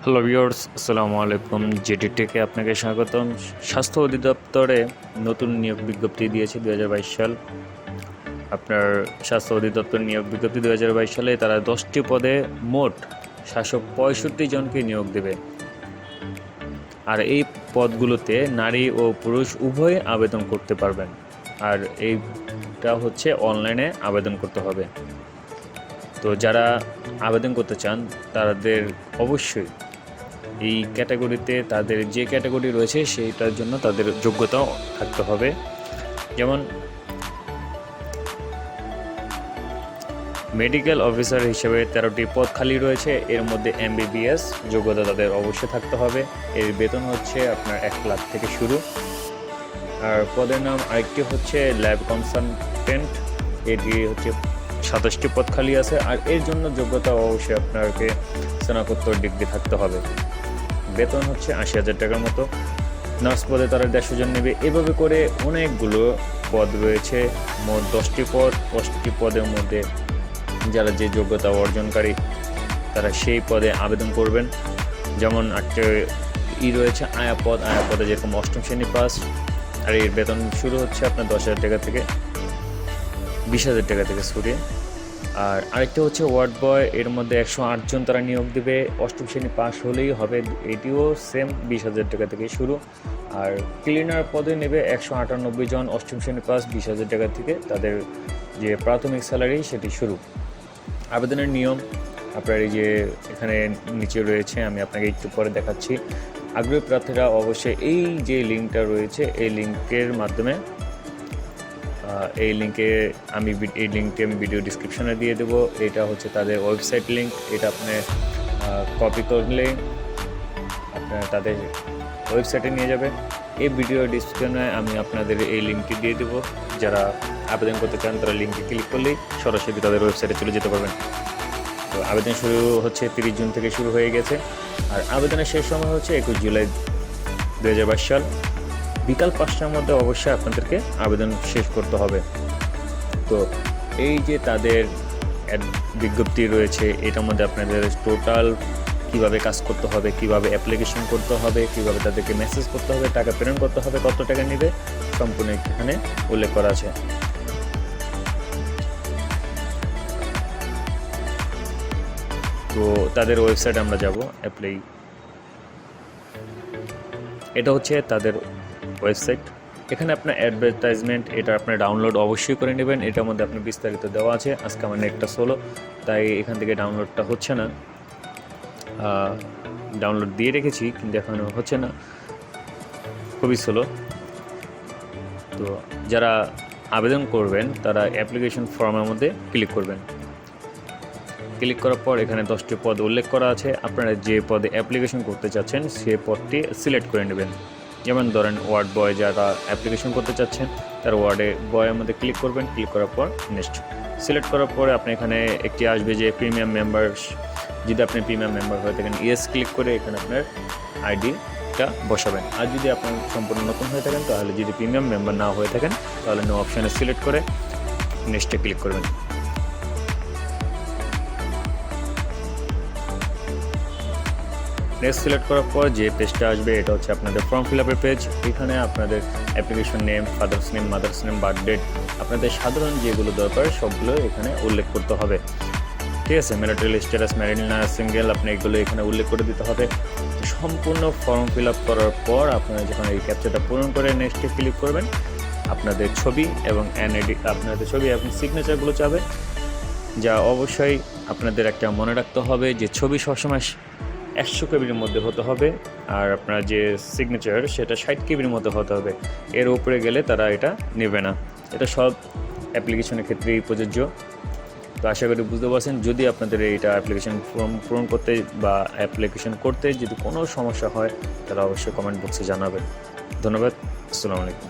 Hello viewers, আসসালামু আলাইকুম। JD টেকে আপনাকে স্বাগতম। স্বাস্থ্য অধিদপ্তরে নতুন নিয়োগ বিজ্ঞপ্তি দিয়েছে 2022 সাল। আপনার স্বাস্থ্য অধিদপ্তর নিয়োগ বিজ্ঞপ্তি 2022 সালে তারা 10টি পদে মোট 765 জনকে নিয়োগ দেবে। আর এই পদগুলোতে নারী ও পুরুষ উভয়ে আবেদন করতে পারবেন। আর এইটা হচ্ছে অনলাইনে আবেদন করতে হবে। তো যারা আবেদন করতে চান তাদের অবশ্যই এই ক্যাটাগরিতে তাদের যে ক্যাটাগরি রয়েছে সেইটার জন্য তাদের যোগ্যতাও থাকতে হবে। যেমন মেডিকেল অফিসার হিসেবে 13টি পদ খালি রয়েছে, এর মধ্যে MBBS যোগ্যতা তাদের অবশ্যই থাকতে হবে। এর বেতন হচ্ছে আপনার 1 লাখ থেকে শুরু। আর পদের নাম আরেকটি হচ্ছে ল্যাব কনসালটেন্ট, এটি হচ্ছে 27টি পদ খালি আছে। আর এর জন্য যোগ্যতা অবশ্যই আপনাকে স্নাতকোত্তর ডিগ্রি থাকতে হবে। বেতন হচ্ছে 80,000 টাকার মতো। নার্স পদে তারা 150 জন নেবে। এভাবে করে অনেকগুলো পদ রয়েছে, মোট 10টি পদ। 10টি পদের মধ্যে যারা যে যোগ্যতা অর্জনকারী তারা সেই পদে আবেদন করবেন। যেমন একটা রয়েছে আয়া পদে যেরকম 8ম শ্রেণী পাস। আর এর বেতন শুরু হচ্ছে আপনার 10,000 টাকা থেকে 20,000 টাকা থেকে সরি। আর আরেকটা হচ্ছে ওয়ার্ড বয়, এর মধ্যে 108 জন তারা নিয়োগ দেবে। 8ম শ্রেণী পাস হলেই হবে, এটিও সেম 20,000 টাকা থেকে শুরু। আর ক্লিনার পদে নেবে 198 জন, 8ম শ্রেণী পাস, 20,000 টাকা থেকে তাদের যে প্রাথমিক স্যালারি সেটি শুরু। আবেদনের নিয়ম আপনার এই যে এখানে নিচে রয়েছে, আমি আপনাকে একটু পরে দেখাচ্ছি। আগ্রহী প্রার্থীরা অবশ্যই এই যে লিঙ্কটা রয়েছে এই লিঙ্কের মাধ্যমে এই লিঙ্কে আমি ভিডিও ডিসক্রিপশনে দিয়ে দেবো। এটা হচ্ছে তাদের ওয়েবসাইট লিঙ্ক। এটা আপনি কপি করলে আপনার তাদের ওয়েবসাইটে নিয়ে যাবে। এই ভিডিও ডিসক্রিপশনে আমি আপনাদের এই লিঙ্কটি দিয়ে দেবো। যারা আবেদন করতে চান তারা লিঙ্কে ক্লিক করলেই সরাসরি তাদের ওয়েবসাইটে চলে যেতে পারবেন। তো আবেদন শুরু হচ্ছে 30 জুন থেকে শুরু হয়ে গেছে। আর আবেদনের শেষ সময় হচ্ছে 21 জুলাই 2022 সাল বিকাল 5টার মধ্যে অবশ্যই আপনাদেরকে আবেদন শেষ করতে হবে। তো এই যে তাদের বিজ্ঞপ্তি রয়েছে এটার মধ্যে আপনাদের টোটাল কিভাবে কাজ করতে হবে, কিভাবে অ্যাপ্লিকেশন করতে হবে, কিভাবে তাদেরকে মেসেজ করতে হবে, টাকা প্রেরণ করতে হবে, কত টাকা নেবে, সম্পূর্ণ এখানে উল্লেখ করা আছে। তো তাদের ওয়েবসাইট আমরা যাব অ্যাপ্লাই। এটা হচ্ছে তাদের ওয়েবসাইট। এখানে আপনার অ্যাডভার্টাইজমেন্ট এটা আপনার ডাউনলোড অবশ্যই করে নেবেন। এটার মধ্যে আপনার বিস্তারিত দেওয়া আছে। আজকে আমার নেটটা স্লো, তাই এখান থেকে ডাউনলোডটা হচ্ছে না। ডাউনলোড দিয়ে রেখেছি কিন্তু এখনও হচ্ছে না, খুবই স্লো। তো যারা আবেদন করবেন তারা অ্যাপ্লিকেশন ফর্মের মধ্যে ক্লিক করবেন। ক্লিক করার পর এখানে 10টি পদ উল্লেখ করা আছে। আপনারা যে পদে অ্যাপ্লিকেশন করতে চাচ্ছেন সে পদটি সিলেক্ট করে নেবেন। যেমন ধরেন ওয়ার্ড বয়, যারা অ্যাপ্লিকেশন করতে চাচ্ছেন তার ওয়ার্ডে বয়ের মধ্যে ক্লিক করবেন। ক্লিক করার পর নেক্সট সিলেক্ট করার পরে আপনি এখানে একটি আসবে যে প্রিমিয়াম মেম্বার। যদি আপনি প্রিমিয়াম মেম্বার হয়ে থাকেন ইয়েস ক্লিক করে এখানে আপনার আইডিটা বসাবেন। আর যদি আপনার সম্পূর্ণ নতুন হয়ে থাকেন তাহলে, যদি প্রিমিয়াম মেম্বার না হয়ে থাকেন তাহলে নো অপশানে সিলেক্ট করে নেক্সটে ক্লিক করবেন। নেক্সট সিলেক্ট করার পর যে পেজটা আসবে এটা হচ্ছে আপনাদের ফর্ম ফিল আপের পেজ। এখানে আপনাদের application name, father's name, mother's name, birth date, আপনাদের সাধারণ যেগুলো দরকার সবগুলো এখানে উল্লেখ করতে হবে। ঠিক আছে, ম্যারিটাল স্ট্যাটাস, ম্যারিড না সিঙ্গেল, আপনি এগুলো এখানে উল্লেখ করে দিতে হবে। সম্পূর্ণ ফর্ম ফিল আপ করার পর আপনারা যখন এই ক্যাপচারটা পূরণ করে নেক্সটে ক্লিক করবেন, আপনাদের ছবি এবং আপনাদের ছবি এবং সিগনেচারগুলো চাবে। যা অবশ্যই আপনাদের একটা মনে রাখতে হবে যে ছবি সবসময় 100 কেবির মধ্যে হতে হবে, আর আপনার যে সিগনেচার সেটা 60 কেবির মধ্যে হতে হবে। এর উপরে গেলে তারা এটা নেবে না। এটা সব অ্যাপ্লিকেশনের ক্ষেত্রেই প্রযোজ্য। তো আশা করি বুঝতে পারছেন। যদি আপনাদের এইটা অ্যাপ্লিকেশন ফর্ম পূরণ করতে বা অ্যাপ্লিকেশন করতে যদি কোনো সমস্যা হয় তাহলে অবশ্যই কমেন্ট বক্সে জানাবেন। ধন্যবাদ। আসসালামু আলাইকুম।